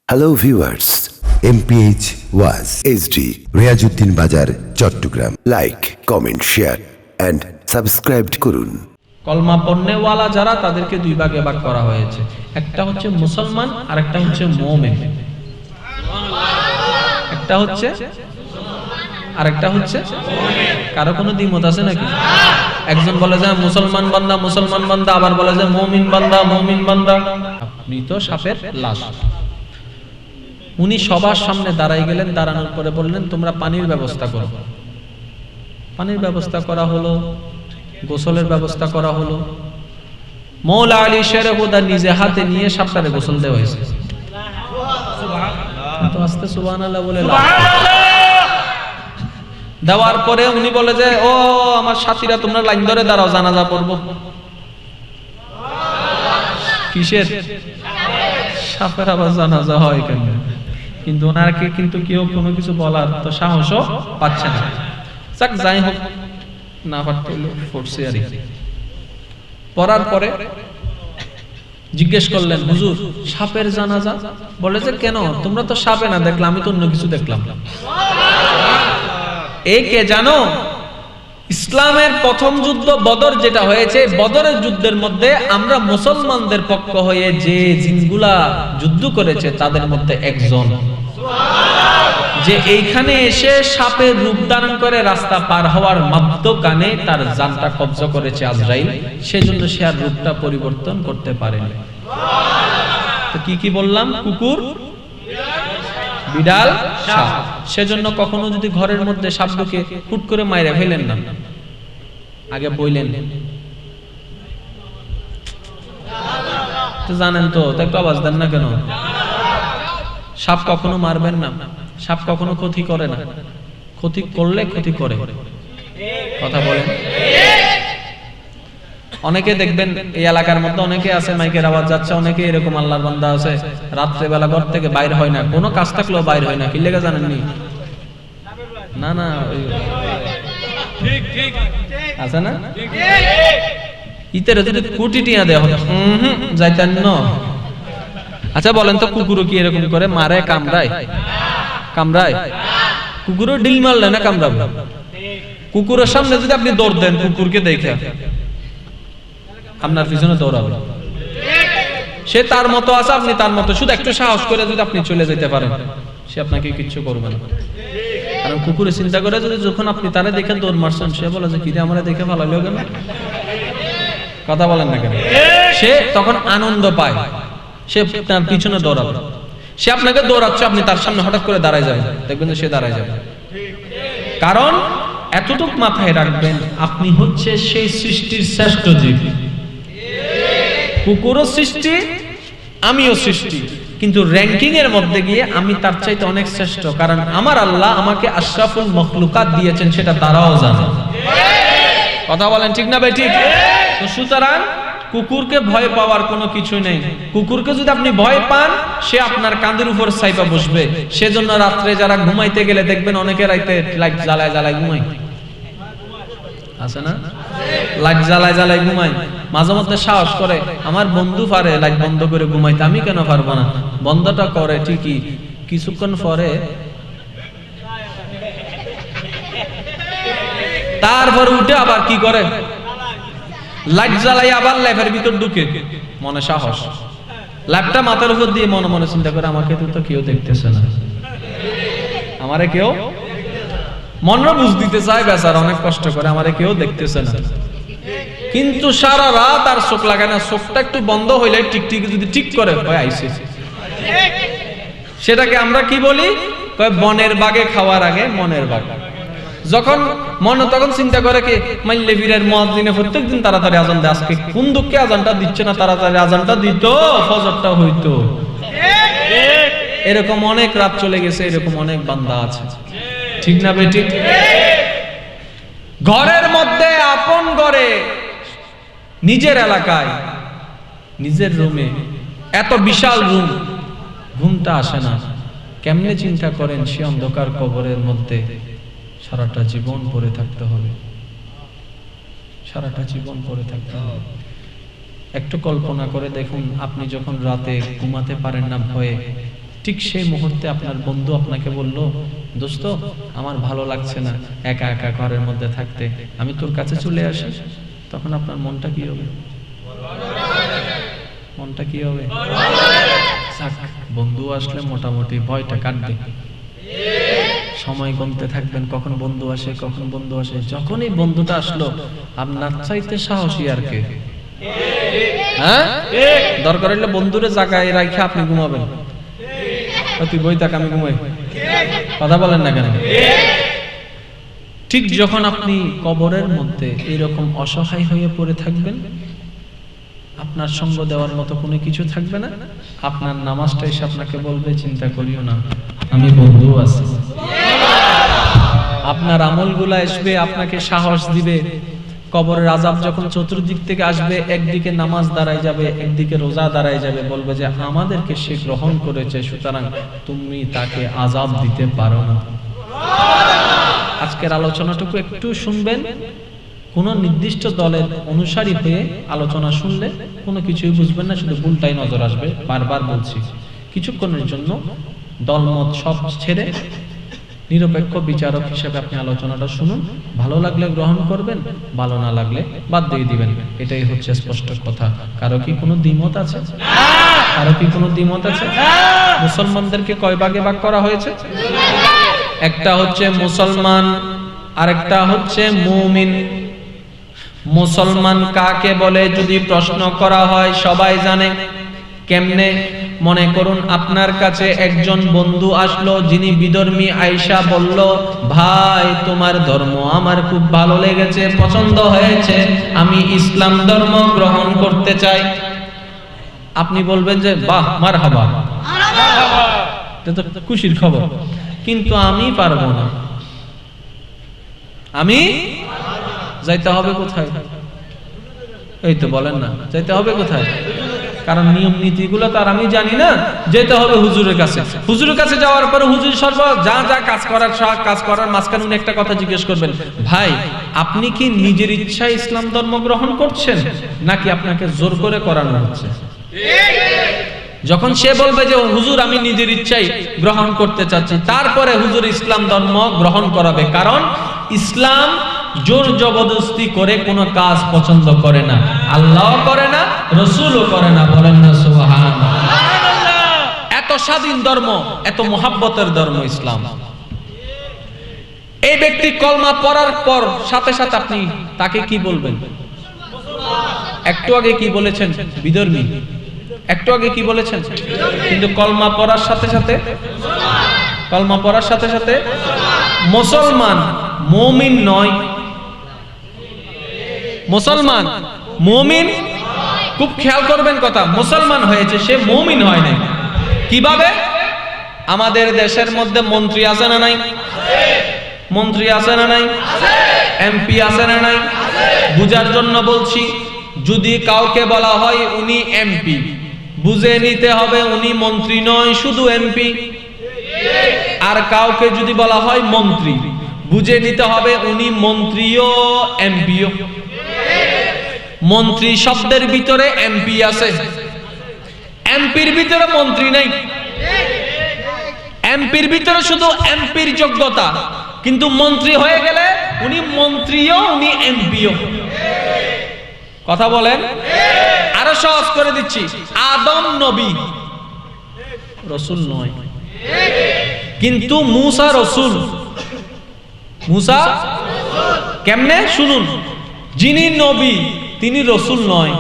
Hello viewers, MPH ওয়াজ HD Riazuddin Bazar, Chattogram. Like, comment, share and subscribe করুন। কলমা পড়নেওয়ালা যারা, তাদেরকে দুই ভাগে ভাগ করা হয়েছে। একটা হচ্ছে মুসলমান আর একটা হচ্ছে মুমিন। একটা হচ্ছে আর একটা হচ্ছে কারো কোনো দ্বিমত আছে নাকি? একজন বলে যে মুসলমান বান্দা মুসলমান বান্দা, আবার বলে যে মুমিন বান্দা মুমিন বান্দা। মৃত সাপের লাশ। উনি সবার সামনে দাঁড়াই গেলেন, দাঁড়ানোর পরে বললেন তোমরা পানির ব্যবস্থা করো। পানির ব্যবস্থা করা হলো, গোসলের ব্যবস্থা করা হলো। মৌলা আলী শের হুদা নিজে হাতে নিয়ে সাপটারে গোসল দেওয়া হয়েছে। তো আস্তে সুবহানাল্লাহ বলে দেওয়ার পরে উনি বলে যে ও আমার সাথীরা, তোমরা লাইন ধরে দাঁড়াও, জানাজা পড়বো। কিসের? সাপের আবার জানাজা হয় কেন? কিন্তু ওনাকে কিন্তু কেউ কোনো কিছু বলার তো সাহসও পাচ্ছে না। যাক, যাই হোক, না পারতে হলো পড়ছে আর কি। পড়ার পরে জিজ্ঞেস করলেন, হুজুর সাপের জানাজা? বলে যে কেন, তোমরা তো সাপে না দেখলাম, আমি তো অন্য কিছু দেখলাম। এই কে জানো? ইসলামের প্রথম যুদ্ধ বদর যেটা হয়েছে, বদরের যুদ্ধের মধ্যে আমরা মুসলমানদের পক্ষ হয়ে যে জিনগুলা যুদ্ধ করেছে তাদের মধ্যে একজন, যে এইখানে এসে সাপের রূপ ধারণ করে রাস্তা পার হওয়ার মধ্যখানে তার জানটা কবজা করেছে আজরাইল, সেজন্য সে আর রূপটা পরিবর্তন করতে পারেনি। তো কি কি বললাম? কুকুর, বিড়াল, সাপ। সেজন্য কখনো যদি ঘরের মধ্যে সাপ ঢুকে হুট করে মাইরে ফেলেন না, আগে বইলেন তো জানেন তো, একটু আওয়াজ দেন না কেন? সাপ কখনো মারবেন না, সাপ কখনো ক্ষতি করে না, ক্ষতি করলে ক্ষতি করে। কথা বলেন। অনেকে দেখবেন এই এলাকার মধ্যে অনেকে আছে, মাইকের আওয়াজ যাচ্ছে, অনেকে এরকম আল্লাহর বান্দা আছে রাত্রে বেলা ঘর থেকে বাইর হয় না, কোনো কাজ থাকলেও বাইর হয় না। কি লেগে জানেননি? না না, ঠিক ঠিক আছে না? ইতের যদি কোটি টিয়া দেওয়া হতো যাইতেন না। আচ্ছা বলেন তো, কুকুরও কি এরকম করে মারে, কামড়ায়? কামড়ায়? কুকুরও ডিল মারলে না কামড়াবে? কুকুরের সামনে যদি আপনি দৌড় দেন, কুকুরকে দেখে আপনার পিছনে দৌড়াবে। সে তার মতো আছে, আপনি তার মতো। শুধু একটু সাহস করে যদি আপনি চলে যেতে পারেন, সে আপনাকে কিচ্ছু করবে না। কারণ কুকুরে চিন্তা করে যদি যখন আপনি তারে দেখে দৌড় মারছেন, সে বলে যে কিরে আমারে দেখে ভালো লাগলো কেন? কথা বলেন না কেন? সে তখন আনন্দ পায়, সে তার পিছনে দৌড়াবে। সে আপনাকে দৌড়াচ্ছে, আপনি তার সামনে হঠাৎ করে দাঁড়ায় যাবেন, দেখবেন যে সে দাঁড়ায় যাবে। কারণ এতটুক মাথায় রাখবেন, আপনি হচ্ছে সেই সৃষ্টির শ্রেষ্ঠ জীব। কুকুরও সৃষ্টি, আমিও সৃষ্টি, কিন্তু র্যাঙ্কিং এর মধ্যে গিয়ে আমি তার চাইতে অনেক শ্রেষ্ঠ। কারণ আমার আল্লাহ আমাকে আশরাফুল মখলুকাত দিয়েছেন, সেটা তারাও জানে। কথা বলেন ঠিক না ভাই? ঠিক। তো সুতরাং কুকুরকে ভয় পাওয়ার কোনো কিছু নেই। কুকুরকে যদি আপনি ভয় পান, সে আপনার কাঁধের উপর সাইপা বসবে। সেজন্য রাত্রে যারা ঘুমাইতে গেলে দেখবেন অনেকে রাইতে লাইট জ্বালায় জ্বালায় ঘুমায়, আছে না? লাইট জ্বালায় জ্বালায় ঘুমায়। মাঝে মধ্যে সাহস করে, আমার বন্ধু পারে লাইট বন্ধ করে ঘুমাইতে, আমি কেন পারবো না? বন্ধটা করে ঠিকই, কিছুক্ষণ পরে তারপর উঠে আবার কি করে, লাইট জ্বালাই আবার ল্যাপের ভিতর ঢুকে। মনে সাহস, ল্যাপটা মাথার উপর দিয়ে মনে মনে চিন্তা করে, আমাকে তো কেউ দেখতেছে না, আমারে কেউ মনরা বুঝ দিতে চায়, বেচারা অনেক কষ্ট করে, আমারে কেউ দেখতেছে না। কিন্তু সারা রাত আর চোখ লাগে না, চোখটা একটু বন্ধ হইলে টিকটিক যদি ঠিক করে ভয় আইছে। সেটাকে আমরা কি বলি? বনের বাগে খাওয়ার আগে মনের বাগ। যখন মন তখন চিন্তা করে কি, মাইল্লে বীরের মুয়াজ্জিনে প্রত্যেকদিন তাড়াতাড়ি আজান দেয়, আজকে কোন দুঃখে আজানটা দিচ্ছে না, তাড়াতাড়ি আজানটা দিত, ফজরটা হইতো। এরকম অনেক রাত চলে গেছে, এরকম অনেক বান্দা আছে, ঠিক না বেটি? ঘরের মধ্যে, আপন ঘরে, নিজের এলাকায়, নিজের রুমে, এত বিশাল রুম, ঘুমটা আসে না। কেমনে চিন্তা করেন সে অন্ধকার কবরের মধ্যে সারাটা জীবন পড়ে থাকতে হবে, সারাটা জীবন পড়ে থাকতে হবে। একটু কল্পনা করে দেখুন, আপনি যখন রাতে ঘুমাতে পারেন না ভয়ে, ঠিক সেই মুহূর্তে আপনার বন্ধু আপনাকে বলল, দোস্ত আমার ভালো লাগছে না একা একা ঘরের মধ্যে থাকতে, আমি তোর কাছে চলে আসি। তখন আপনার মনটা কি হবে? মনটা কি হবে? বন্ধু আসলে মোটামুটি ভয়টা কাটবে। সময় গুনতে থাকবেন, কখন বন্ধু আসে, কখন বন্ধু আসে। যখনই বন্ধুটা আসলো, আপনার চাইতে সাহসী আর কে? হ্যাঁ, দরকার হলে বন্ধুরে জায়গায় রাখে আপনি ঘুমাবেন। তুই বই থাক, আমি ঘুমাই। কথা বলেন না কেন? ঠিক যখন আপনি কবরের মধ্যে এরকম অসহায় হয়ে পড়ে থাকবেন, আপনার সঙ্গ দেওয়ার মতো কোনো কিছু থাকবে না, আপনার নামাজটা এসে আপনাকে বলবে, চিন্তা করিও না, আমি বন্ধু আছি। আপনার আমলগুলা আসবে, আপনাকে সাহস দিবে। কবরের আযাব যখন চতুর্দিক থেকে আসবে, একদিকে নামাজ দাঁড়ায় যাবে, একদিকে রোজা দাঁড়ায় যাবে, বলবে যে আমাদেরকে সে গ্রহণ করেছে, সুতরাং তুমি তাকে আযাব দিতে পারো না। আজকের আলোচনাটুকু একটু শুনবেন। কোন নির্দিষ্ট দলের অনুসারী হয়ে আলোচনা শুনলে কোনো কিছুই বুঝবেন না, শুধু ভুলটাই নজর আসবে। বারবার বলছি, কিছুক্ষণের জন্য দলমত সব ছেড়ে নিরপেক্ষ বিচারক হিসেবে আপনি আলোচনাটা শুনুন। ভালো লাগলে গ্রহণ করবেন, ভালো না লাগলে বাদ দিয়ে দিবেন। এটাই হচ্ছে স্পষ্ট কথা। কারো কি কোনো দ্বিমত আছে? কারো কি কোনো দ্বিমত আছে? মুসলমানদেরকে কয় ভাগে ভাগ করা হয়েছে? একটা হচ্ছে মুসলমান, আরেকটা হচ্ছে মুমিন। মুসলমান কাকে বলে যদি প্রশ্ন করা হয়, সবাই জানে। কেমনে? মনে করুন আপনার কাছে একজন বন্ধু আসলো, যিনি বিধর্মী, আয়েশা বলল, ভাই তোমার ধর্ম আমার খুব ভালো লেগেছে, পছন্দ হয়েছে, আমি ইসলাম ধর্ম গ্রহণ করতে চাই। আপনি বলবেন যে বাহ, মারহাবা, এটা তো খুশির খবর, কিন্তু আমি পারবো না। আমি যাইতে হবে কোথায়? এই তো বলেন না, যাইতে হবে কোথায়? কারণ নিয়ম নীতিগুলো তো আর আমি জানি না। যেতে হবে হুজুরের কাছে। হুজুরের কাছে যাওয়ার পরে হুজুর সর্ব যা যা কাজ করার মাঝখানে উনি একটা কথা জিজ্ঞেস করবেন, ভাই আপনি কি নিজের ইচ্ছায় ইসলাম ধর্ম গ্রহণ করছেন, নাকি আপনাকে জোর করে করানো হচ্ছে? যখন সে বলবে যে হুজুর আমি নিজের ইচ্ছায় গ্রহণ করতে চাচ্ছি, তারপরে হুজুর ইসলাম ধর্ম গ্রহণ করাবে। কারণ ইসলাম জোর জবরদস্তি করে কোনো কাজ পছন্দ করে না, আল্লাহ করে না, রাসূলও করে না। বলেন না সুবহানাল্লাহ। এত স্বাধীন ধর্ম, এত মুহাব্বতের ধর্ম ইসলাম। এই ব্যক্তি কলমা পড়ার পর সাথে সাথে আপনি তাকে কি বলবেন? একটু আগে কি বলেছেন? বিধর্মী। একটু আগে কি বলেছেন? কিন্তু কলমা পড়ার সাথে সাথে, কলমা পড়ার সাথে সাথে মুসলমান, মুমিন নয়। মুসলমান মুমিন, খুব খেয়াল করবেন কথা, মুসলমান হয়েছে, সে মুমিন হয় নাই। কিভাবে? আমাদের দেশের মধ্যে মন্ত্রী আছে না নাই? মন্ত্রী আছে না নাই? এমপি আছে না নাই? বুঝার জন্য বলছি, যদি কাউকে বলা হয় উনি এমপি, বুঝে নিতে হবে উনি মন্ত্রী নয়, শুধু এমপি। আর কাউকে যদি বলা হয় মন্ত্রী, বুঝে নিতে হবে উনি মন্ত্রীও এমপিও। মন্ত্রী শব্দের ভিতরে এমপি আছে, এমপির ভিতরে মন্ত্রী নাই। এমপির ভিতরে শুধু এমপির যোগ্যতা, কিন্তু মন্ত্রী হয়ে গেলে উনি মন্ত্রীও, উনি এমপিও। কথা বলেন। আরো সহজ করে দিচ্ছি, আদম নবী, রাসূল নয়, কিন্তু মুসা রাসূল। মুসা কেমনে? শুনুন, যিনি নবী তিনি রাসূল নয়,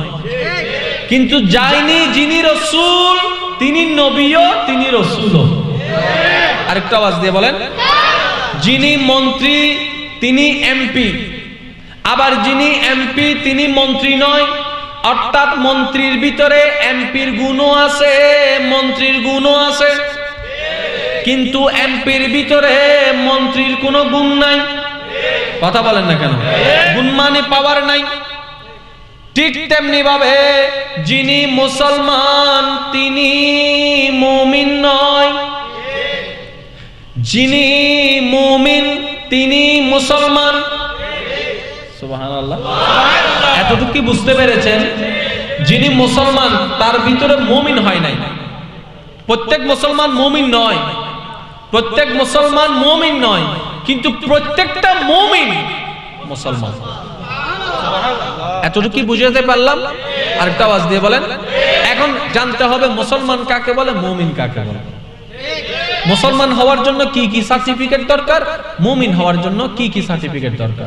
কিন্তু যাইনি যিনি রাসূল তিনি নবীও, তিনি রাসূলও। আরেকটা আওয়াজ দিয়ে বলেন। যিনি মন্ত্রী তিনি এমপি, আবার যিনি এমপি তিনি মন্ত্রী নয়। অর্থাৎ মন্ত্রীর ভিতরে এমপির গুণও আছে, মন্ত্রীর গুণও আছে, কিন্তু এমপির ভিতরে মন্ত্রীর কোনো গুণ নাই। কথা বলেন না কেন? গুণ মানে পাওয়ার নাই। ঠিক তেমনি ভাবে যিনি মুসলমান তিনি মুমিন নয়, যিনি মুমিন তিনি মুসলমান। সুবহানাল্লাহ। এতটুকু কি বুঝতে পেরেছেন? যিনি মুসলমান তার ভিতরে মুমিন হয় নাই, প্রত্যেক মুসলমান মুমিন নয়, প্রত্যেক মুসলমান মুমিন নয়, কিন্তু প্রত্যেকটা মুমিন মুসলমান। এতটুকু বুঝাতে পারলাম? আরেকটা আওয়াজ দিয়ে বলেন। এখন জানতে হবে মুসলমান কাকে বলে, মুমিন কাকে বলে। মুসলমান হওয়ার জন্য কি কি সার্টিফিকেট দরকার, মুমিন হওয়ার জন্য কি কি সার্টিফিকেট দরকার।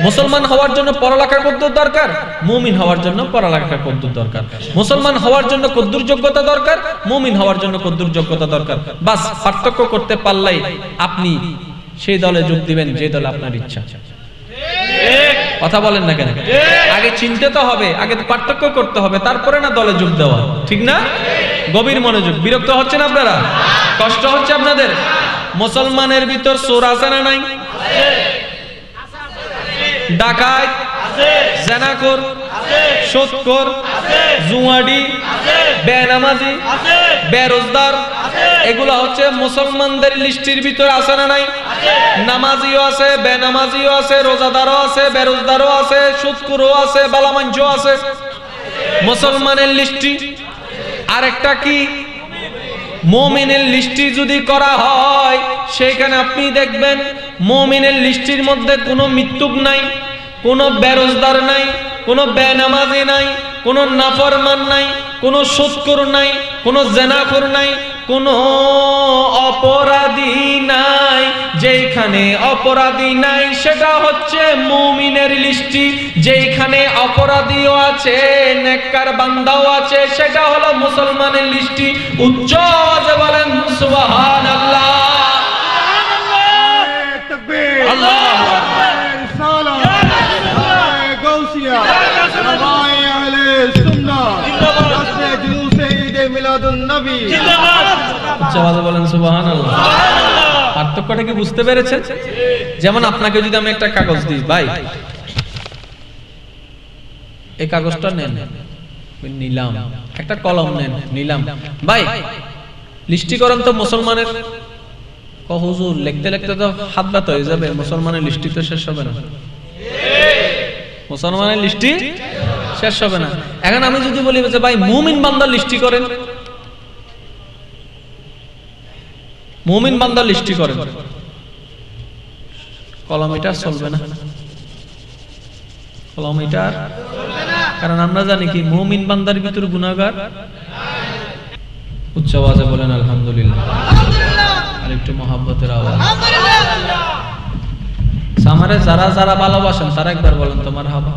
মুসলমান হওয়ার জন্য পড়ালেখার কদ্দুর দরকার, মুমিন হওয়ার জন্য পড়ালেখার কদ্দুর দরকার। মুসলমান হওয়ার জন্য কদ্দুর যোগ্যতা দরকার, মুমিন হওয়ার জন্য কদ্দুর যোগ্যতা দরকার। বাস পার্থক্য করতে পারলেই আপনি সেই দলে যোগ দিবেন যে দলে আপনার ইচ্ছা। কথা বলেন না কেন? আগে চিনতে তো হবে, আগে পার্থক্য করতে হবে, তারপরে না দলে যোগ দেওয়া, ঠিক না? গভীর মনোযোগ। বিরক্ত হচ্ছেন আপনারা? কষ্ট হচ্ছে আপনাদের? মুসলমানের ভিতর চোর আছে না নাই? ডাকাত, জেনাখোর, সুদখোর, জুয়াড়ি, বেনামাজি, বেরোজগার, এগুলো হচ্ছে মুসলমানদের লিস্টির ভিতর আছে না নাই? নামাজিও আছে, বেনামাজিও আছে, রোজাদারও আছে, বেরোজগারও আছে, সুদখোরও আছে, বালামাঞ্চও আছে। মুসলমানের লিস্টি। আরেকটা কি? মুমিনের লিস্টি যদি করা হয়, সেখানে আপনি দেখবেন মুমিনের লিস্টির মধ্যে কোনো মৃত্যুক নাই, কোনো বেরোজগার নাই, কোনো বেনামাজি নাই, কোনো নাফরমান নাই, কোনো সুদখোর নাই, কোনো জেনাখোর নাই, কোনো অপরাধী নাই। যেখানে অপরাধী নাই সেটা হচ্ছে মুমিনের লিস্টি। যেখানে অপরাধীও আছে, নেককার বান্দাও আছে, সেটা হলো মুসলমানের লিস্টি। উচ্চ আওয়াজে বলেন সুবহানাল্লাহ। আল্লাহু আকবার। বলেন সুবহানাল্লাহ। পার্থক্যটা কি বুঝতে পেরেছেন? যেমন আপনাকে যদি আমি একটা কাগজ দিই, ভাই এই কাগজটা নেন, নিলাম। একটা কলম নেন, নিলাম। ভাই লিস্টি করেন তো মুসলমানের। হুজুর লিখতে লিখতে তো হাত ব্যথা হয়ে যাবে, মুসলমানের লিস্টি তো শেষ হবে না। মুসলমানের লিস্টি শেষ হবে না। এখন আমি যদি বলি যে ভাই মুমিন বান্দার লিস্টি করেন, মুমিন বান্দার লিস্টি করেন, কলম এটা চলবে না, কলম এটা। কারণ আমরা জানি কি মুমিন বান্দার ভিতর গুনাহগার। উচ্চ আওয়াজে বলেন আলহামদুলিল্লাহ। আর একটু মহব্বতের আওয়াজ। আমারে যারা যারা ভালোবাসেন তারা একবার বলেন তোমার হাবা।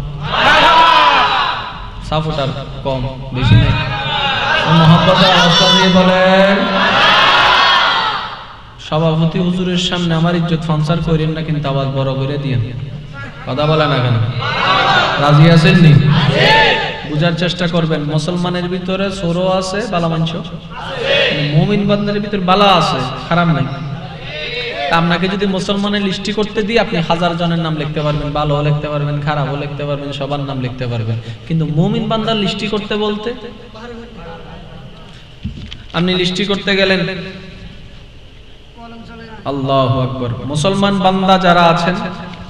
সাপোর্টার কম বেশি নেই, মহব্বতের আওয়াজটা দিয়ে বলেন। সভাপতি হুজুরের সামনে আমার ইজ্জত ফানসার করেন না, কিন্তু আওয়াজ বড় করে দিয়েন। কথা বলে না কেন? রাজি আছেন নি? বুঝার চেষ্টা করবেন। মুসলমানের ভিতরে চোরও আছে, বালা মানছ, মুমিন বান্দার ভিতর বালা আছে, খারাপ নাই। আপনাকে যদি মুসলমানের লিস্টি করতে দিই, আপনি 1000 জনের নাম লিখতে পারবেন, ভালোও লিখতে পারবেন, খারাপও লিখতে পারবেন, সবার নাম লিখতে পারবেন। কিন্তু মুমিন বান্দার লিস্টি করতে বলতে, আপনি লিস্টি করতে গেলেন, আল্লাহু আকবার। মুসলমান বান্দা যারা আছেন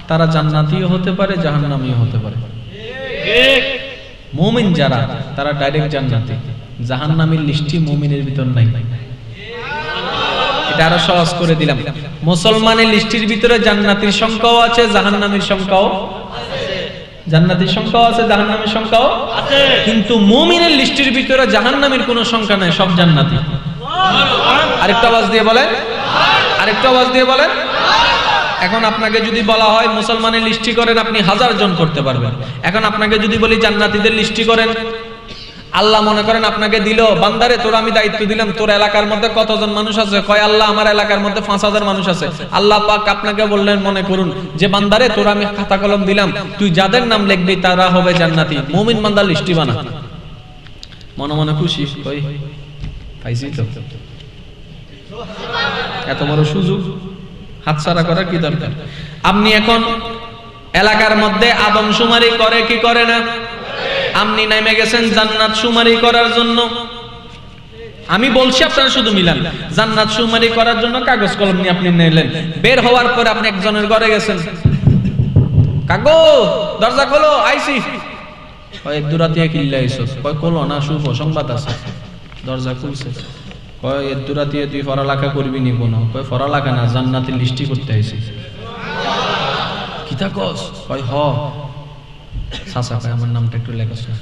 তারা জান্নাতীও হতে পারে, জাহান্নামীও হতে পারে। মুমিন যারা তারা ডাইরেক্ট জান্নাতি। জাহান্নামীর লিস্টি মুমিনের ভিতর নাই। এটা আরো সহজ করে দিলাম। মুসলমানের লিস্টির ভিতরে জান্নাতীর সংখ্যাও আছে, জাহান্নামীর সংখ্যাও আছে। জান্নাতীর সংখ্যাও আছে, জাহান্নামীর সংখ্যাও আছে। কিন্তু মুমিনের লিস্টির ভিতরে জাহান্নামীর কোনো সংখ্যা নাই, সব জান্নাতি। আরেকটা আওয়াজ দিয়ে বলেন, আরেকটা আওয়াজ দিয়ে বলেন। এখন আপনাকে যদি বলা হয় মুসলমানের লিস্টি করেন, আপনি 1000 জন করতে পারবেন। এখন আপনাকে যদি বলি জান্নাতীদের লিস্টি করেন, আল্লাহ মনে করেন আপনাকে দিল, বান্দারে তোর আমি দায়িত্ব দিলাম, তোর এলাকার মধ্যে কতজন মানুষ আছে? কয় আল্লাহ আমার এলাকার মধ্যে 5000 মানুষ আছে। আল্লাহ পাক আপনাকে বললেন, মনে করুন যে বান্দারে তোর আমি খাতা কলম দিলাম, তুই যাদের নাম লিখবি তারা হবে জান্নাতি। মুমিন বান্দার লিস্টি বানা। মনে মনে খুশি, কই পাইছি তো, এত বড় সুযোগ হাতছাড়া করার কি দরকার? আপনি এখন এলাকার মধ্যে আদমশুমারি করে কি করে না? আপনি নেমে গেছেন জান্নাত শুমারি করার জন্য। আমি বলছি আপনারা শুধু মিলান। জান্নাত শুমারি করার জন্য কাগজ কলম নিয়ে আপনি নিলেন। বের হওয়ার পর আপনি একজনের ঘরে গেছেন, কাগো দরজা খোলো, আইছি। কয় এক দুরাতিয়া কিল্লা আইছো? কয় খোলো না, শুভ সংবাদ আছে। দরজা খুলছে, কয় এর দুরাতে তুই পড়ালেখা করবি নি কোনো? কয় পড়ালেখা না, জান্নাতের লিস্টি করতে আইছি। কিতা কস? কয় হ। চাচা কয় আমার নামটা একটু লেখস না।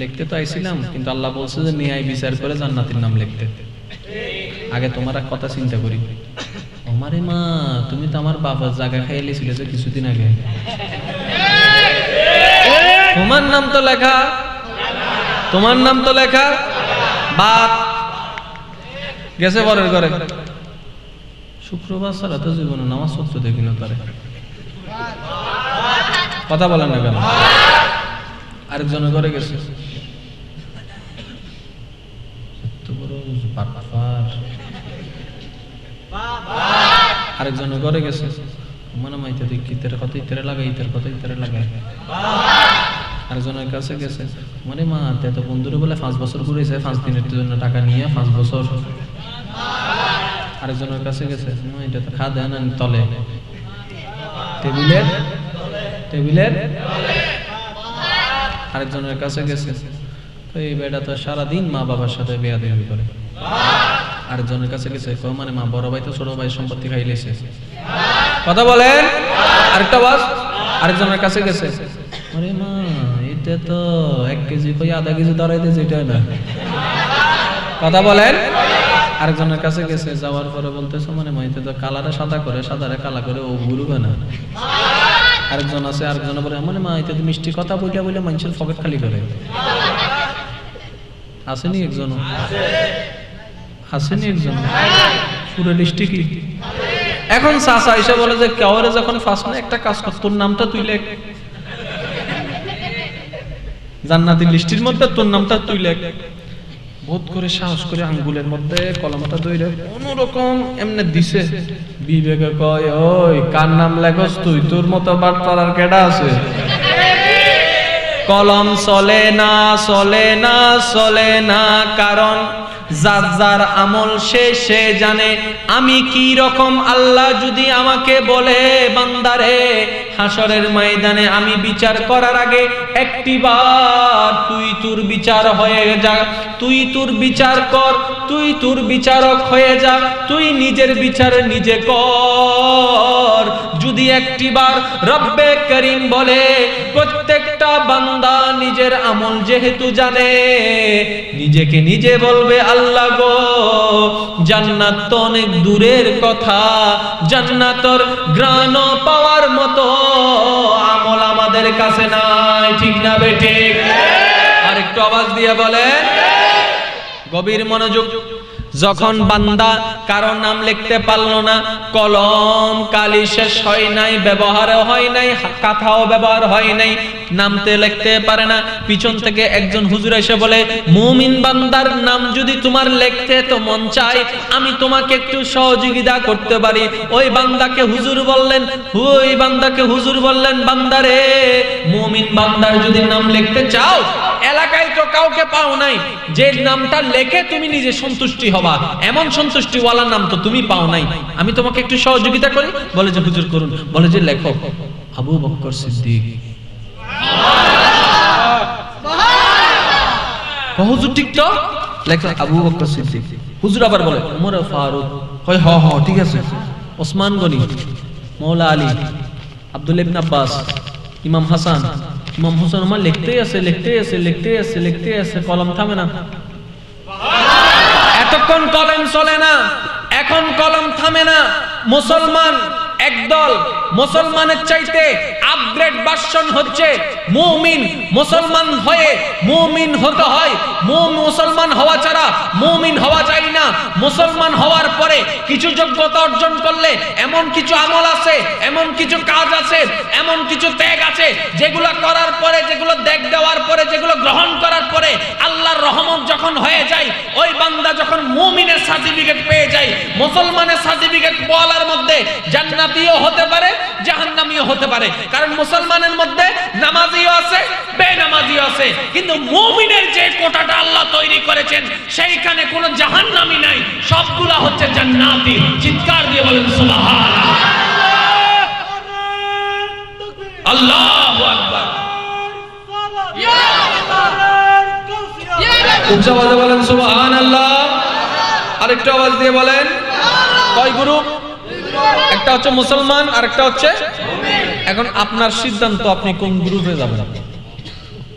লিখতে তো আইছিলাম, কিন্তু আল্লাহ বলছে যে ন্যায় বিচার করে জান্নাতের নাম লিখতে। আগে তোমার এক কথা চিন্তা করি। আমারে মা, তুমি তো আমার বাবার জায়গা খাইয়েছিলে যে কিছুদিন আগে। তোমার নাম তো লেখা, তোমার নাম তো লেখা। বাপ গেছে পরের ঘরে। শুক্রবার ছাড়া তো জীবনে নামাজ পড়তে দেখি না তারে। কথা বলেন না কেন? আরেকজনের ঘরে গেছে। আরেকজনের ঘরে গেছে, মনে মাইতে দেখি ইতের কথা ইতেরে লাগাই, ইতের কথা ইতেরে লাগাই। আরেকজনের কাছে গেছে, মানে মা তো বন্ধুরা বলে 5 বছর ঘুরেছে, 5 দিনের জন্য টাকা নিয়ে 5 বছর। আরেকজনের কাছে গেছে, এটা তো খা দেয় না তলে, টেবিলের টেবিলের। আরেকজনের কাছে গেছে, এই বেটা তো সারাদিন মা বাবার সাথে বেয়াদবি করে। আরেকজনের কাছে গেছে, মানে মা বড় ভাই তো ছোট ভাই সম্পত্তি খাই লেছে। কথা বলেন। আরেকটা বাস আরেকজনের কাছে গেছে, আরে মা এটা তো 1 কেজি কই আধা কেজি দাঁড়াইতে যেটা না। কথা বলেন। আরেকজনের কাছে গেছে, যাওয়ার পরে বলতেছে, মানে মা এটা তো কালারে সাদা করে, সাদারে কালা করে, ও গুরুবে না। আরেকজন আছে, আরেকজন বলে, মানে মা এটা তো মিষ্টি কথা বইটা বলে মানুষের পকেট খালি করে। আসেনি একজন? আসেনি একজন? পুরো লিস্টে কি? এখন চাচা এসে বলে যে কেউরে যখন ফার্স্ট না একটা কাজ কর, তোর নামটা তুই লেখ জান্নাতের লিস্টির মধ্যে, তোর নামটা তুই লেখ। বোধ করে সাহস করে আঙ্গুলের মধ্যে কলমটা ধরে কোন রকম এমনি দিছে। বিবেকে কয়, ওই কার নাম লেখস তুই? তোর মতো বাটপার আর কেডা আছে? কলম চলে না, চলে না, চলে না, কারণ যার যার আমল সে জানে আমি কি রকম। আল্লাহ যদি আমাকে বলে, বান্দারে হাসরের ময়দানে আমি বিচার করার আগে একটিবার তুই তোর বিচার হয়ে যা, তুই তোর বিচার কর, তুই তোর বিচারক হয়ে যা, তুই নিজের বিচার নিজে কর। যদি একটিবার রব্বে করিম বলে, প্রত্যেকটা বান্দা নিজের আমল যেহেতু জানে, নিজেকে নিজে বলবে, আল্লাহ গো জান্নাত তো অনেক দূরের কথা, জান্নাতের ঘ্রাণ পাওয়ার মতো আমল আমাদের কাছে নাই। ঠিক না বেঠিক? আর একটু আওয়াজ দিয়ে বলেন। গভীর মনোযোগ। যখন বান্দা কারোর নাম লিখতে পারলো না, কলম কালি শেষ হয় নাই, ব্যবহারও হয় নাই, কথাও ব্যবহার হয় নাই, নামতে লিখতে পারে না, পিছন থেকে একজন হুজুর এসে বলে, মুমিন বান্দার নাম যদি তোমার লিখতে তো মন চায়, আমি তোমাকে একটু সহযোগিতা করতে পারি। ওই বান্দাকে হুজুর বললেন, বান্দারে মুমিন বান্দার যদি নাম লিখতে চাও, এলাকায় তো কাউকে পাও নাই যে নামটা লেখে তুমি নিজে সন্তুষ্টি হবা, এমন সন্তুষ্টিওয়ালা নাম তো তুমি পাও নাই, আমি তোমাকে একটু সহযোগিতা করি। বলে যে হুজুর করুন। বলে যে লেখো আবু বকর সিদ্দিক। হুজুর ঠিক তো লেখো আবু বকর সিদ্দিক। হুজুর আবার বলে ওমর ফারুক। হয় হ হ ঠিক আছে। ওসমান গনি, মৌলা আলী, আব্দুল ইবনে আব্বাস, ইমাম হাসান, ইমাম হোসেন। আমার লিখতেই আছে, কলম থামে না। এতক্ষণ কলম চলে না, এখন কলম থামে না। মুসলমান একদল, মুসলমানের চাইতে আপগ্রেড ভার্সন হচ্ছে মুমিন। মুসলমান হয়ে মুমিন হতে হয়, মুসলমান হওয়া ছাড়া মুমিন হওয়া যায় না। মুসলমান হওয়ার পরে কিছু যোগ্যতা অর্জন করলে এমন কিছু আমল আছে, এমন কিছু কাজ আছে, এমন কিছু ত্যাগ আছে, যেগুলো করার পরে, যেগুলো দেখ দেওয়ার পরে, যেগুলো গ্রহণ করার পরে আল্লাহর রহমত যখন হয়ে যায়, ওই বান্দা যখন মুমিনের সার্টিফিকেট পেয়ে যায়, মুসলমানের সার্টিফিকেট বলার মধ্যে জান্নাতীও হতে পারে, জাহান্নামীও হতে পারে। কারণ মুসলমানের মধ্যে নামাজিও আছে, বেনামাজিও আছে, কিন্তু মুমিনের যে কোটাটা আল্লাহ তৈরি করেছেন সেইখানে কোনো জাহান্নামী নাই, সবগুলা হচ্ছে জান্নাতি। চিৎকার দিয়ে বলেন সুবহানাল্লাহ। আল্লাহু আকবার। উচ্চ আওয়াজে বলেন সুবহানাল্লাহ। আরেকটু আওয়াজ দিয়ে বলেন। কয় গ্রুপ? একটা হচ্ছে মুসলমান, আরেকটা হচ্ছে মুমিন। এখন আপনার সিদ্ধান্ত, আপনি কোন গ্রুপে যাবেন,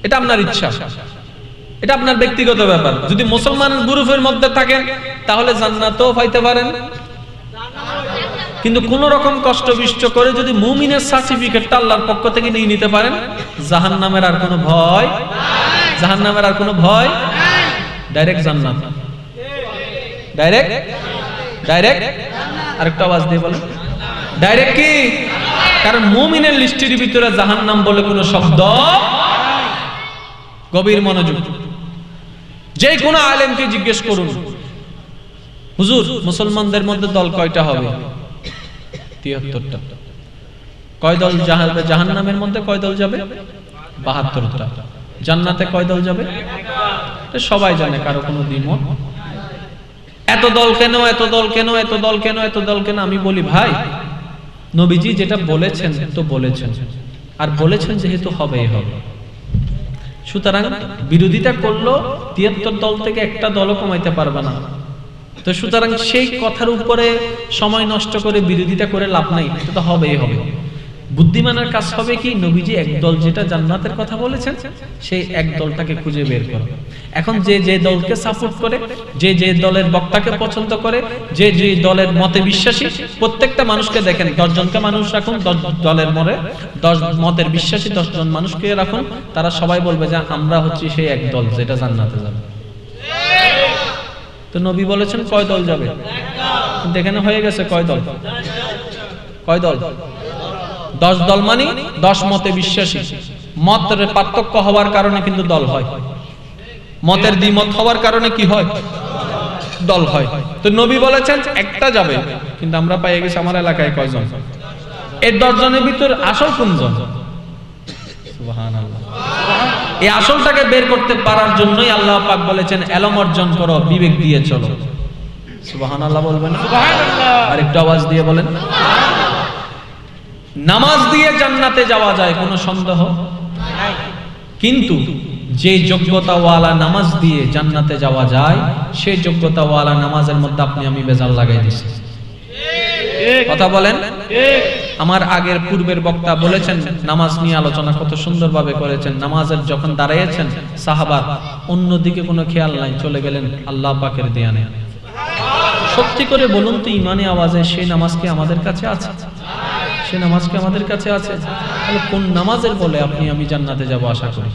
এটা আপনার ইচ্ছা, এটা আপনার ব্যক্তিগত ব্যাপার। যদি মুসলমান গ্রুপের মধ্যে থাকেন তাহলে জান্নাতও পাইতে পারেন, কিন্তু কোন রকম কষ্ট বিষ্ট করে যদি মুমিনের সার্টিফিকেটটা আল্লাহর পক্ষ থেকে নিয়ে নিতে পারেন, জাহান্নামের আর কোনো ভয় নাই, জাহান্নামের আর কোনো ভয় নাই, ডাইরেক্ট জান্নাত, ডাইরেক্ট ডাইরেক্ট। আরেকটা আওয়াজ দিয়ে বলেন ডাইরেক্ট কি? কারণ মুমিনের লিস্টের ভিতরে জাহান্নাম বলে কোনো শব্দ। গভীর মনোযোগ। যে কোনো আলেমকে জিজ্ঞেস করুন, হুজুর মুসলমানদের মধ্যে দল কয়টা হবে? 73টা। কয় দল যাবে জাহান্নামের মধ্যে? কয় দল যাবে? 72টা। জান্নাতে কয় দল যাবে? এটা সবাই জানে, কারো কোনো দ্বিমত। এত দল কেন, এত দল কেন, এত দল কেন, এত দল কেন? আমি বলি ভাই, নবীজি যেটা বলেছেন তো বলেছেন, আর বলেছেন যেহেতু হবেই হবে, সুতরাং বিরোধিতা করলো 73 দল থেকে একটা দলও কমাইতে পারবে না। তো সুতরাং সেই কথার উপরে সময় নষ্ট করে বিরোধিতা করে লাভ নাই, এটা তো হবেই হবে। বুদ্ধিমানের কাজ হবে কি, নবীজি এক দল যেটা জান্নাতের কথা বলেছেন সেই এক দলটাকে খুঁজে বের করা। এখন যে যে দলকে সাপোর্ট করে, যে যে দলের বক্তাকে পছন্দ করে, যে যে দলের মতে বিশ্বাসী, প্রত্যেকটা মানুষকে দেখেন, 10 জনকে মানুষ রাখুন, 10 দলের মরে 10 মতের বিশ্বাসী 10 জন মানুষকে রাখুন, তারা সবাই বলবে যে আমরা হচ্ছি সেই এক দল যেটা জান্নাতে যাবে। তো নবী বলেছেন কয় দল যাবে? কিন্তু এখানে হয়ে গেছে কয় দল? কয় দল? 10 দল মানে 10 মতে বিশ্বাসী। মতের পার্থক্য হওয়ার কারণে কিন্তু দল হয়, মতের দ্বিমত হওয়ার কারণে কি হয়? দল হয়। তো নবী বলেছেন একটা যাবে, কিন্তু আমরা পেয়ে গেছি আমার এলাকায় কয়জন? এই 10 জনের ভিতর আসল কোনজন? সুবহানাল্লাহ। এই আসলটাকে বের করতে পারার জন্যই আল্লাহ পাক বলেছেন এলম অর্জন করো, বিবেক দিয়ে চলো। সুবহানাল্লাহ বলবেন? সুবহানাল্লাহ। আরেকটু আওয়াজ দিয়ে বলেন। নামাজ দিয়ে জান্নাতে যাওয়া যায়, কোনো সন্দেহ নাই, কিন্তু যে যোগ্যতাওয়ালা নামাজ দিয়ে জান্নাতে যাওয়া যায় সেই যোগ্যতাওয়ালা নামাজের মধ্যে আপনি আমি বেজাল লাগাই দিছি। কথা বলেন। আমার আগের পূর্বের বক্তা বলেছেন, নামাজ নিয়ে আলোচনা কত সুন্দরভাবে করেছেন। নামাজের যখন দাঁড়িয়েছেন সাহাবা অন্যদিকে কোনো খেয়াল নাই, চলে গেলেন আল্লাহ পাকের ধ্যানে। সত্যি করে বলুন তো, ইমানে আওয়াজে সেই নামাজ কি আমাদের কাছে আছে? সে নামাজ কি আমাদের কাছে আছে? তাহলে কোন নামাজের বলে আপনি আমি জান্নাতে যাব আশা করি?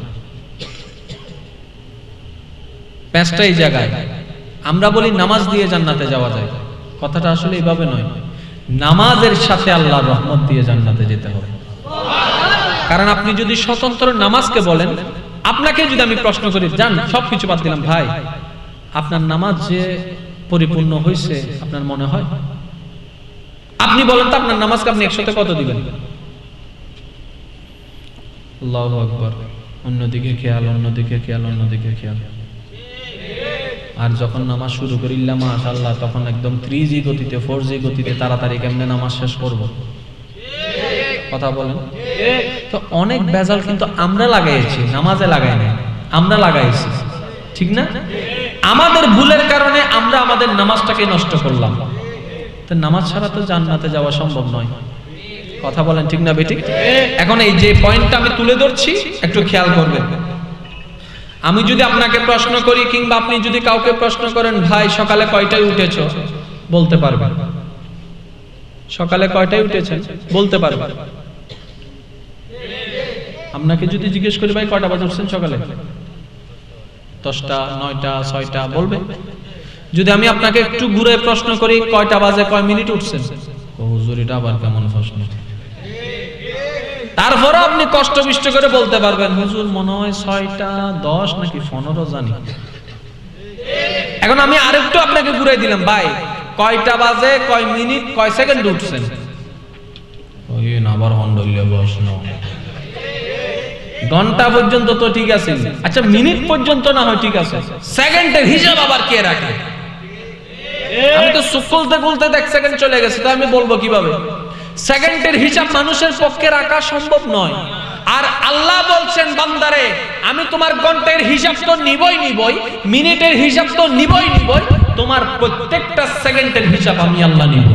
পাঁচটা এই জায়গায় আমরা বলি নামাজ দিয়ে জান্নাতে যাওয়া যায়, কথাটা আসলে এইভাবে নয়। নামাজের সাথে আল্লাহর রহমত দিয়ে জান্নাতে যেতে হবে। কারণ আপনি যদি স্বতন্ত্র নামাজকে বলেন, আপনাকে যদি আমি প্রশ্ন করি, জান সবকিছু বাদ দিলাম ভাই, আপনার নামাজ যে পরিপূর্ণ হয়েছে আপনার মনে হয়? আপনি বলেন তো আপনার নামাজকে আপনি 100তে কত দিবেন? আল্লাহু আকবার। অন্যদিকে খেয়াল, অন্যদিকে খেয়াল, অন্যদিকে খেয়াল। আর যখন নামাজ শুরু করি মাশাআল্লাহ, তখন একদম 3G গতিতে 4G গতিতে তাড়াতাড়ি কেমনে নামাজ শেষ করব। কথা বলেন। তো অনেক বেজাল কিন্তু আমরা লাগাইছি, নামাজে লাগাই না, আমরা লাগাইছি, ঠিক না? আমাদের ভুলের কারণে আমরা আমাদের নামাজটাকে নষ্ট করলাম। তো নামাজ ছাড়া তো জান্নাতে যাওয়া সম্ভব নয়। কথা বলেন ঠিক না বেঠিক? এখন এই যে পয়েন্টটা আমি তুলে ধরছি একটু খেয়াল করবেন। আমি যদি আপনাকে প্রশ্ন করি, কিংবা আপনি যদি কাউকে প্রশ্ন করেন, ভাই সকালে কয়টায় উঠেছো? বলতে পারবেন? সকালে কয়টায় উঠেছেন? বলতে পারবেন? আপনাকে যদি জিজ্ঞেস করি, ভাই কয়টা বাজে উঠছেন সকালে? 10টা, 9টা, 6টা বলবে। যদি আমি আপনাকে একটু ঘুরে প্রশ্ন করি, কয়টা বাজে কয় মিনিট উঠছেন? ও হুজুর, এটা আবার কেমন প্রশ্ন? তারপরে আপনি কষ্ট বিষ্ট করে বলতে পারবেন, হুজুর মনে হয় 6টা 10 নাকি 15 জানি। এখন আমি আরেকটু আপনাকে ঘুরে দিলাম, ভাই কয়টা বাজে কয় মিনিট কয় সেকেন্ড উঠছেন? ওই না আবার হন্ডলিয়া প্রশ্ন। ঘন্টা পর্যন্ত তো ঠিক আছে, আচ্ছা মিনিট পর্যন্ত না হয় ঠিক আছে, সেকেন্ডের হিসাব আবার কে রাখে? আমি তো সুকুলতে গুলতে 1 সেকেন্ড চলে গেছে, তো আমি বলবো কিভাবে? সেকেন্ডের হিসাব মানুষের পক্ষে রাখা সম্ভব নয়। আর আল্লাহ বলছেন বান্দারে আমি তোমার ঘন্টার হিসাব তো নিবই, মিনিটের হিসাব তো নিবই, তোমার প্রত্যেকটা সেকেন্ডের হিসাব আমি আল্লাহ নিব,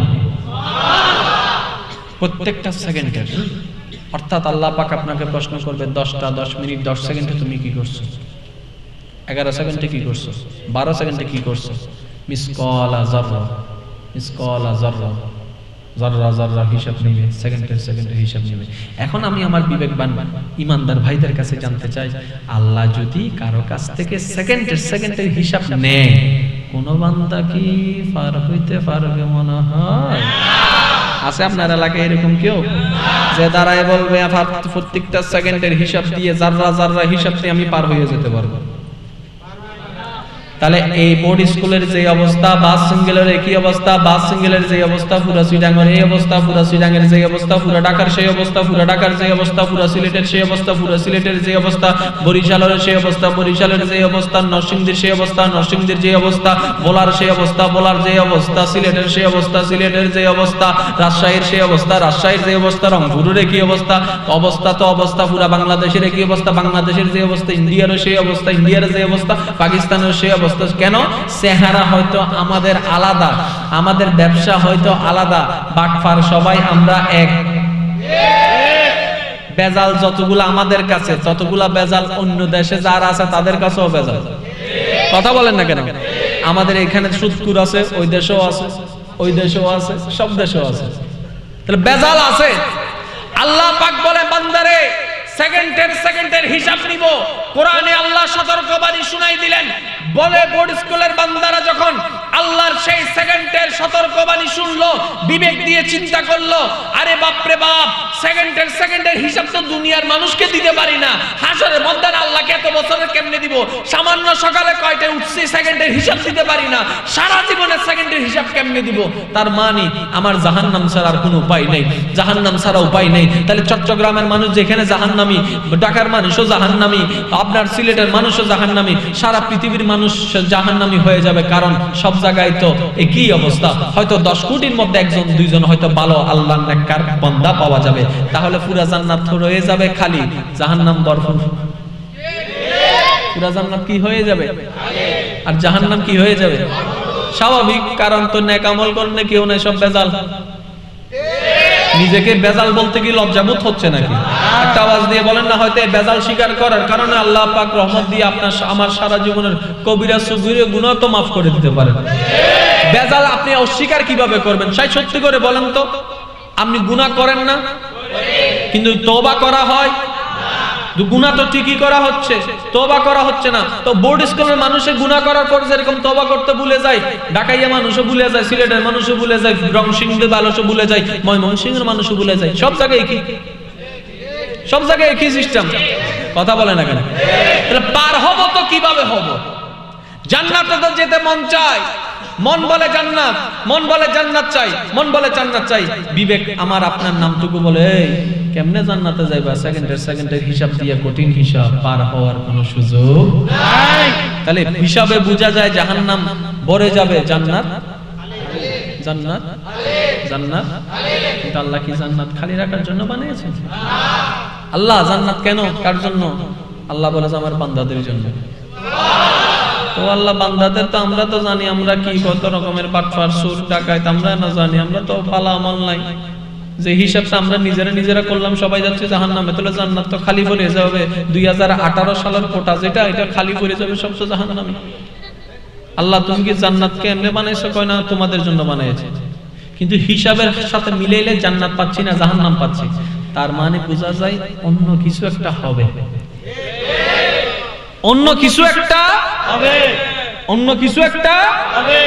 প্রত্যেকটা সেকেন্ডের। অর্থাৎ আল্লাহ পাক আপনাকে প্রশ্ন করবে 10 মিনিট 10 সেকেন্ডে তুমি কি করছো, 11 সেকেন্ডে কি করছো, 12 সেকেন্ডে কি করছো, মিসকালা যাররা, মিসকালা যাররা, যাররা যাররা হিসাব নেবে, সেকেন্ডের হিসাব নেবে। এখন আমি আমার বিবেকবান ইমানদার ভাইদের কাছে জানতে চাই, আল্লাহ যদি কারো কাছ থেকে সেকেন্ডের হিসাব নেয়, কোন বান্দা কি পার হইতে পারবে মনে হয়? আছে আপনার এলাকায় এরকম কেউ যে দাঁড়ায় বলবে প্রত্যেকটা সেকেন্ডের হিসাব দিয়ে যাররা হিসাব দিয়ে আমি পার হয়ে যেতে পারবো? তাহলে এই বোর্ড স্কুলের যে অবস্থা, বাস সিঙ্গেলের একই অবস্থা, বাস সিঙ্গেলের যে অবস্থা, পুরা চিটাঙ্গের এই অবস্থা, পুরা চিটাঙ্গের যে অবস্থা, পুরা ঢাকার সেই অবস্থা, পুরা ঢাকার যে অবস্থা, পুরা সিলেটের সেই অবস্থা, পুরা সিলেটের যে অবস্থা, বরিশালের সেই অবস্থা, বরিশালের যে অবস্থা, নরসিংদীর সেই অবস্থা, নরসিংদীর যে অবস্থা, ভোলার সেই অবস্থা, ভোলার যে অবস্থা, সিলেটের সেই অবস্থা, সিলেটের যে অবস্থা, রাজশাহীর সেই অবস্থা, রাজশাহীর যে অবস্থা, রংপুরের কি অবস্থা, অবস্থা তো অবস্থা, পুরা বাংলাদেশের কি অবস্থা, বাংলাদেশের যে অবস্থা, ইন্ডিয়ার সেই অবস্থা, ইন্ডিয়ার যে অবস্থা, পাকিস্তানের সেই অবস্থা। কেন? চেহারা হয়তো আমাদের আলাদা, আমাদের ব্যবসা হয়তো আলাদা, বাটফার সবাই আমরা এক, বেজাল যতগুলা আমাদের কাছে ততগুলা বেজাল অন্য দেশে যারা আছে তাদের কাছেও বেজাল। কথা বলেন না কেন? আমাদের এখানে সুদকুর আছে, ওই দেশেও আছে, ওই দেশেও আছে, সব দেশেও আছে, তাহলে বেজাল আছে। আল্লাহ পাক বলে বান্দারে সেকেন্ডের হিসাব নিব। কোরআনে আল্লাহ সতর্কবাণী শুনাই দিলেন, বলে বোর্ড স্কুলের বান্দারা যখন আল্লাহর সেই সেকেন্ডের সতর্কবাণী শুনলো, বিবেক দিয়ে চিন্তা করলো, আরে বাপ রে বাপ, সেকেন্ডের হিসাব তো দুনিয়ার মানুষকে দিতে পারি না, হাসরের ময়দানে আল্লাহকে এত বছরের কেমনে দিব? সামান্য সকালে কয়টায় উঠছি সেকেন্ডের হিসাব দিতে পারি না, সারা জীবনের সেকেন্ডের হিসাব কেমনে দিব? তার মানে আমার জাহান্নাম ছাড়া আর কোনো উপায় নেই, জাহান্নাম ছাড়া উপায় নেই। তাহলে চট্টগ্রামের মানুষ যেখানে জাহান্নামী, ঢাকার মানুষও জাহান্নামী, আপনার সিলেটের মানুষও জাহান্নামী, সারা পৃথিবীর মানুষ জাহান্নামী হয়ে যাবে। কারণ সব জায়গায় তো একই অবস্থা। হয়তো 10 কোটির মধ্যে 1-2 হয়তো ভালো আল্লাহর নেককার বান্দা পাওয়া যাবে, তাহলে পুরা জান্নাত রয়ে যাবে খালি, জাহান্নাম ভরপুর। পুরা জান্নাত কি হয়ে যাবে আর জাহান্নাম কি হয়ে যাবে? স্বাভাবিক, কারণ তো নেক আমল করলে কেউ নাই, সব বেজাল। নিজেকে বেজাল বলতে কি লজ্জাবোধ হচ্ছে নাকি? একটা আওয়াজ দিয়ে বলেন না, হয়তো বেজাল স্বীকার করার কারণে আল্লাহ পাক রহমত দিয়ে আপনার আমার সারা জীবনের কবিরা সগীরা গুনাহ তো মাফ করে দিতে পারেন। বেজাল আপনি অস্বীকার কিভাবে করবেন? সত্যি করে বলেন তো, আপনি গুনাহ করেন না কিন্তু তওবা করা হয়? গুনাহ তো ঠিকই করা হচ্ছে, তওবা করা হচ্ছে না। তো বোর্ড স্কুলের মানুষে গুনাহ করার পর যেরকম তওবা করতে ভুলে যায়, ঢাকাইয়া মানুষও ভুলে যায়, সিলেটের মানুষও ভুলে যায়, রংসিংহের মানুষও ভুলে যায়, ময়মনসিংহের মানুষও ভুলে যায়, সব জায়গায় কি, সব জায়গায় একই সিস্টেম। কথা বলে না কেন? তাহলে পার হব তো কিভাবে হব? জান্নাতে তো যেতে মন চায়, মন বলে জান্নাত, মন বলে জান্নাত চাই, মন বলে জান্নাত চাই। বিবেক আমার আপনার নামটুকু বলে এই কেমনে জান্নাতে যাইবা? সেকেন্ডের হিসাব দিয়ে, কঠিন হিসাব, পার হওয়ার কোনো সুযোগ নাই। তাহলে হিসাবে বোঝা যায় জাহান্নাম ভরে যাবে, জান্নাত জান্নাত জান্নাত। কিন্তু আল্লাহ কি জান্নাত খালি রাখার জন্য বানিয়েছেন? আল্লাহ জান্নাত কেন, কার জন্য? আল্লাহ বলে আমার বান্দাদের জন্য। তো আল্লাহ বান্দাদের তো আমরা তো জানি আমরা কি কত রকমের বাটপার, সুর, ডাকাত, আমরা না জানি? আমরা তো ভালো আমল নাই, যে হিসাবটা আমরা নিজেরা করলাম, সবাই যাচ্ছে জাহান্নামে। তাহলে জান্নাত তো খালি পড়ে যাবে। 2018 সালের কোটা যেটা, এটা খালি পড়ে যাবে, সব তো জাহান্নামে। আল্লাহ তুমি কি জান্নাতকে এমনি বানাইছো? কয় না, তোমাদের জন্য বানাইছে। কিন্তু হিসাবের সাথে মিলাইলে জান্নাত পাচ্ছি না, জাহান্নাম পাচ্ছি। তার মানে বোঝা যায় অন্য কিছু একটা হবে, অন্য কিছু একটা হবে, অন্য কিছু একটা হবে।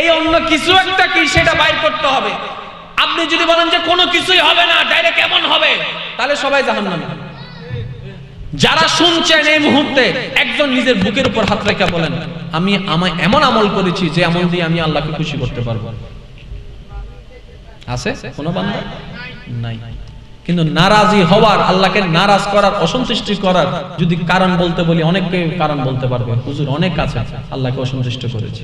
এই অন্য কিছু একটা কি সেটা বাইর করতে হবে। আপনি যদি বলেন যে কোনো কিছুই হবে না, ডাইরেক্ট এমন হবে, তাহলে সবাই জাহান্নামে। যারা শুনছেন এই মুহূর্তে, একজন নিজের বুকের উপর হাত রেখে বলেন, আমি এমন আমল করেছি যে আমল দিয়ে আমি আল্লাহকে খুশি করতে পারবো। আছে কোনো বান্দা? নাই। কিন্তু নারাজি হওয়ার, আল্লাহকে নারাজ করার, অসন্তুষ্টি করার যদি কারণ বলতে বলি, অনেকে কারণ বলতে পারবে, হুজুর অনেক আছে আল্লাহকে অসন্তুষ্ট করেছে।